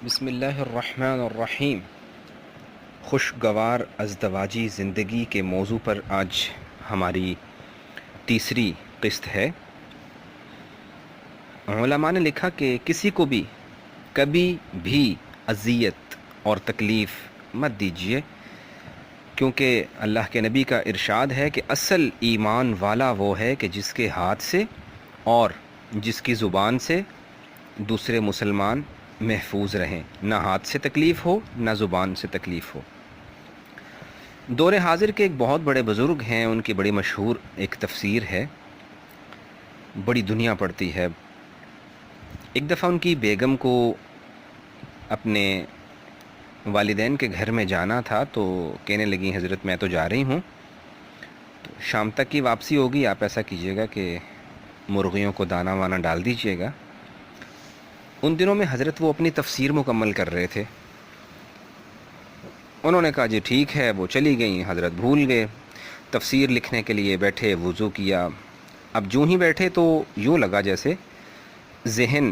بسم اللہ الرحمن الرحیم۔ خوشگوار ازدواجی زندگی کے موضوع پر آج ہماری تیسری قسط ہے۔ علماء نے لکھا کہ کسی کو بھی کبھی بھی اذیت اور تکلیف مت دیجیے، کیونکہ اللہ کے نبی کا ارشاد ہے کہ اصل ایمان والا وہ ہے کہ جس کے ہاتھ سے اور جس کی زبان سے دوسرے مسلمان محفوظ رہیں، نہ ہاتھ سے تکلیف ہو نہ زبان سے تکلیف ہو۔ دور حاضر کے ایک بہت بڑے بزرگ ہیں، ان کی بڑی مشہور ایک تفسیر ہے، بڑی دنیا پڑتی ہے۔ ایک دفعہ ان کی بیگم کو اپنے والدین کے گھر میں جانا تھا، تو کہنے لگی حضرت میں تو جا رہی ہوں، تو شام تک کی واپسی ہوگی، آپ ایسا کیجیے گا کہ مرغیوں کو دانہ وانہ ڈال دیجیے گا۔ ان دنوں میں حضرت وہ اپنی تفسیر مکمل کر رہے تھے۔ انہوں نے کہا جی ٹھیک ہے، وہ چلی گئیں، حضرت بھول گئے۔ تفسیر لکھنے کے لیے بیٹھے، وضو کیا۔ اب جوں ہی بیٹھے تو یوں لگا جیسے ذہن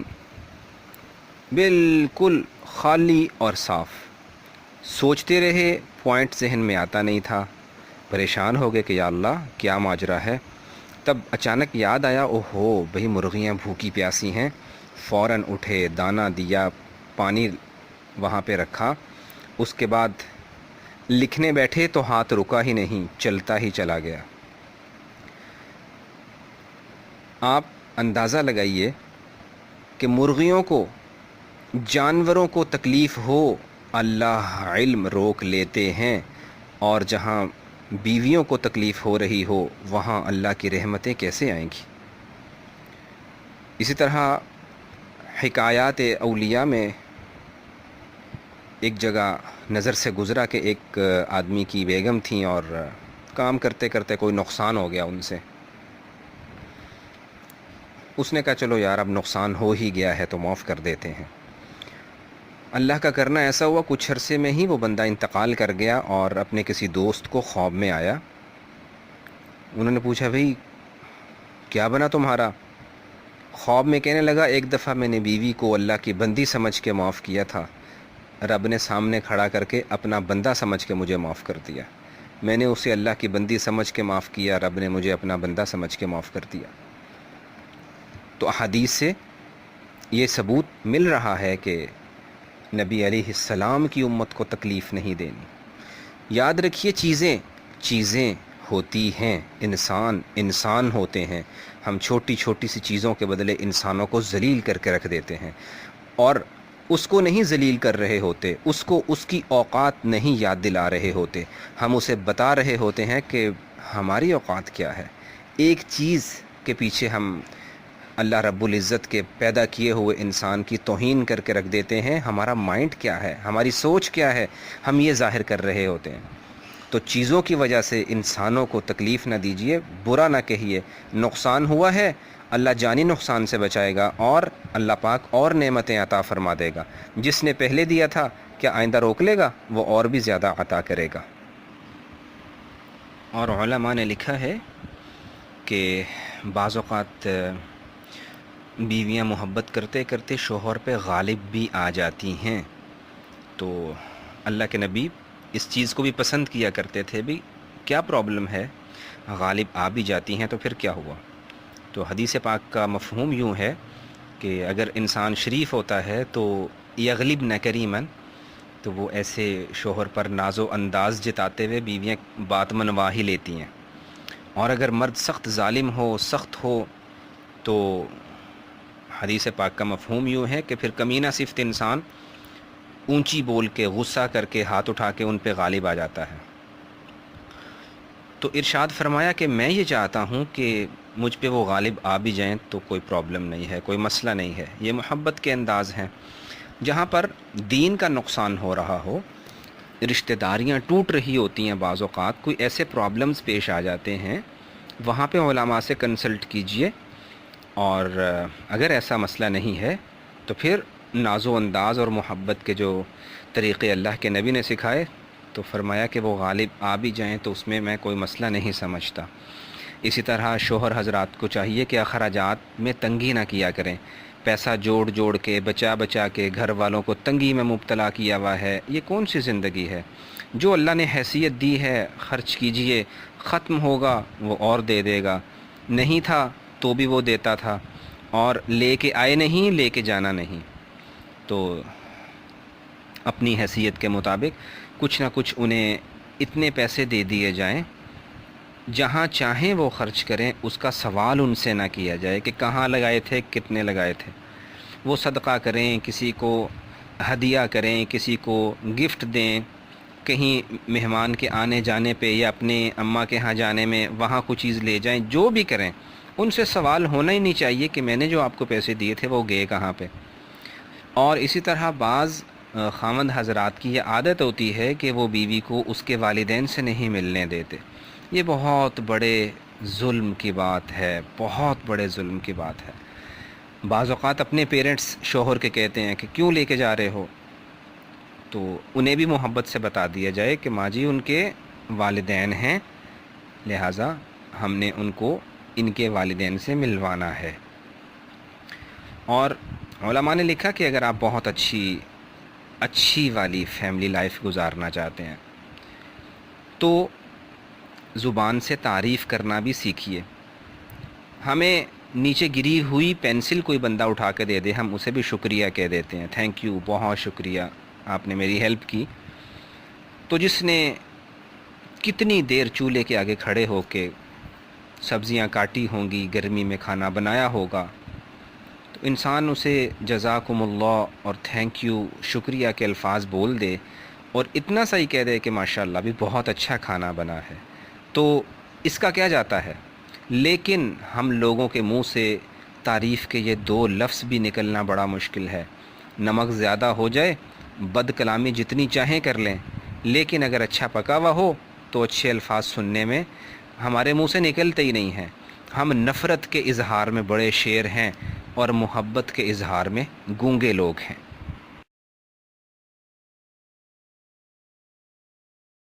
بالکل خالی اور صاف، سوچتے رہے، پوائنٹ ذہن میں آتا نہیں تھا۔ پریشان ہو گئے کہ یا اللہ کیا ماجرا ہے۔ تب اچانک یاد آیا، اوہو بھئی مرغیاں بھوکی پیاسی ہیں۔ فوراً اٹھے، دانہ دیا، پانی وہاں پہ رکھا۔ اس کے بعد لکھنے بیٹھے تو ہاتھ رکا ہی نہیں، چلتا ہی چلا گیا۔ آپ اندازہ لگائیے کہ مرغیوں کو، جانوروں کو تکلیف ہو، اللہ علم روک لیتے ہیں، اور جہاں بیویوں کو تکلیف ہو رہی ہو وہاں اللہ کی رحمتیں کیسے آئیں گی۔ اسی طرح حکایات اولیاء میں ایک جگہ نظر سے گزرا کہ ایک آدمی کی بیگم تھیں اور کام کرتے کرتے کوئی نقصان ہو گیا ان سے۔ اس نے کہا چلو یار اب نقصان ہو ہی گیا ہے تو معاف کر دیتے ہیں۔ اللہ کا کرنا ایسا ہوا، کچھ عرصے میں ہی وہ بندہ انتقال کر گیا اور اپنے کسی دوست کو خواب میں آیا۔ انہوں نے پوچھا بھئی کیا بنا تمہارا؟ خواب میں کہنے لگا ایک دفعہ میں نے بیوی کو اللہ کی بندی سمجھ کے معاف کیا تھا، رب نے سامنے کھڑا کر کے اپنا بندہ سمجھ کے مجھے معاف کر دیا۔ میں نے اسے اللہ کی بندی سمجھ کے معاف کیا، رب نے مجھے اپنا بندہ سمجھ کے معاف کر دیا۔ تو احادیث سے یہ ثبوت مل رہا ہے کہ نبی علیہ السلام کی امت کو تکلیف نہیں دینی۔ یاد رکھیے چیزیں ہوتی ہیں، انسان ہوتے ہیں۔ ہم چھوٹی چھوٹی سی چیزوں کے بدلے انسانوں کو ذلیل کر کے رکھ دیتے ہیں، اور اس کو نہیں ذلیل کر رہے ہوتے، اس کو اس کی اوقات نہیں یاد دلا رہے ہوتے، ہم اسے بتا رہے ہوتے ہیں کہ ہماری اوقات کیا ہے۔ ایک چیز کے پیچھے ہم اللہ رب العزت کے پیدا کیے ہوئے انسان کی توہین کر کے رکھ دیتے ہیں۔ ہمارا مائنڈ کیا ہے، ہماری سوچ کیا ہے، ہم یہ ظاہر کر رہے ہوتے ہیں۔ تو چیزوں کی وجہ سے انسانوں کو تکلیف نہ دیجیے، برا نہ کہیے۔ نقصان ہوا ہے، اللہ جانی نقصان سے بچائے گا، اور اللہ پاک اور نعمتیں عطا فرما دے گا۔ جس نے پہلے دیا تھا کیا آئندہ روک لے گا؟ وہ اور بھی زیادہ عطا کرے گا۔ اور علماء نے لکھا ہے کہ بعض اوقات بیویاں محبت کرتے کرتے شوہر پہ غالب بھی آ جاتی ہیں، تو اللہ کے نبی اس چیز کو بھی پسند کیا کرتے تھے، بھی کیا پرابلم ہے، غالب آ بھی جاتی ہیں تو پھر کیا ہوا۔ تو حدیث پاک کا مفہوم یوں ہے کہ اگر انسان شریف ہوتا ہے تو یغلب نہ کریمن، تو وہ ایسے شوہر پر ناز و انداز جتاتے ہوئے بیویاں بات منوا ہی لیتی ہیں، اور اگر مرد سخت ظالم ہو، سخت ہو، تو حدیث پاک کا مفہوم یوں ہے کہ پھر کمینہ صفت انسان اونچی بول کے، غصہ کر کے، ہاتھ اٹھا کے ان پہ غالب آ جاتا ہے۔ تو ارشاد فرمایا کہ میں یہ چاہتا ہوں کہ مجھ پہ وہ غالب آ بھی جائیں تو کوئی پرابلم نہیں ہے، کوئی مسئلہ نہیں ہے۔ یہ محبت کے انداز ہیں۔ جہاں پر دین کا نقصان ہو رہا ہو، رشتہ داریاں ٹوٹ رہی ہوتی ہیں، بعض اوقات کوئی ایسے پرابلمز پیش آ جاتے ہیں، وہاں پہ علماء سے کنسلٹ کیجئے، اور اگر ایسا مسئلہ نہیں ہے تو پھر ناز و انداز اور محبت کے جو طریقے اللہ کے نبی نے سکھائے، تو فرمایا کہ وہ غالب آ بھی جائیں تو اس میں کوئی مسئلہ نہیں سمجھتا۔ اسی طرح شوہر حضرات کو چاہیے کہ اخراجات میں تنگی نہ کیا کریں۔ پیسہ جوڑ جوڑ کے بچا بچا کے گھر والوں کو تنگی میں مبتلا کیا ہوا ہے، یہ کون سی زندگی ہے؟ جو اللہ نے حیثیت دی ہے خرچ کیجئے، ختم ہوگا وہ اور دے دے گا، نہیں تھا تو بھی وہ دیتا تھا، اور لے کے آئے نہیں لے کے جانا نہیں۔ تو اپنی حیثیت کے مطابق کچھ نہ کچھ انہیں اتنے پیسے دے دیے جائیں، جہاں چاہیں وہ خرچ کریں، اس کا سوال ان سے نہ کیا جائے کہ کہاں لگائے تھے، کتنے لگائے تھے۔ وہ صدقہ کریں، کسی کو ہدیہ کریں، کسی کو گفٹ دیں، کہیں مہمان کے آنے جانے پہ یا اپنے اماں کے ہاں جانے میں وہاں کوئی چیز لے جائیں، جو بھی کریں ان سے سوال ہونا ہی نہیں چاہیے کہ میں نے جو آپ کو پیسے دیے تھے وہ گئے کہاں پہ۔ اور اسی طرح بعض خاوند حضرات کی یہ عادت ہوتی ہے کہ وہ بیوی کو اس کے والدین سے نہیں ملنے دیتے۔ یہ بہت بڑے ظلم کی بات ہے، بہت بڑے ظلم کی بات ہے۔ بعض اوقات اپنے پیرنٹس شوہر کے کہتے ہیں کہ کیوں لے کے جا رہے ہو، تو انہیں بھی محبت سے بتا دیا جائے کہ ماں جی ان کے والدین ہیں، لہٰذا ہم نے ان کو ان کے والدین سے ملوانا ہے۔ اور علماء نے لکھا کہ اگر آپ بہت اچھی والی فیملی لائف گزارنا چاہتے ہیں تو زبان سے تعریف کرنا بھی سیکھیے۔ ہمیں نیچے گری ہوئی پینسل کوئی بندہ اٹھا کے دے دے، ہم اسے بھی شکریہ کہہ دیتے ہیں، تھینک یو، بہت شکریہ، آپ نے میری ہیلپ کی۔ تو جس نے کتنی دیر چولہے کے آگے کھڑے ہو کے سبزیاں کاٹی ہوں گی، گرمی میں کھانا بنایا ہوگا، تو انسان اسے جزاکم اللہ اور تھینک یو، شکریہ کے الفاظ بول دے اور اتنا سا ہی کہہ دے کہ ماشاءاللہ بھی بہت اچھا کھانا بنا ہے، تو اس کا کیا جاتا ہے؟ لیکن ہم لوگوں کے منہ سے تعریف کے یہ دو لفظ بھی نکلنا بڑا مشکل ہے۔ نمک زیادہ ہو جائے، بد کلامی جتنی چاہیں کر لیں، لیکن اگر اچھا پکا ہوا ہو تو اچھے الفاظ سننے میں ہمارے منہ سے نکلتے ہی نہیں ہیں۔ ہم نفرت کے اظہار میں بڑے شیر ہیں اور محبت کے اظہار میں گونگے لوگ ہیں۔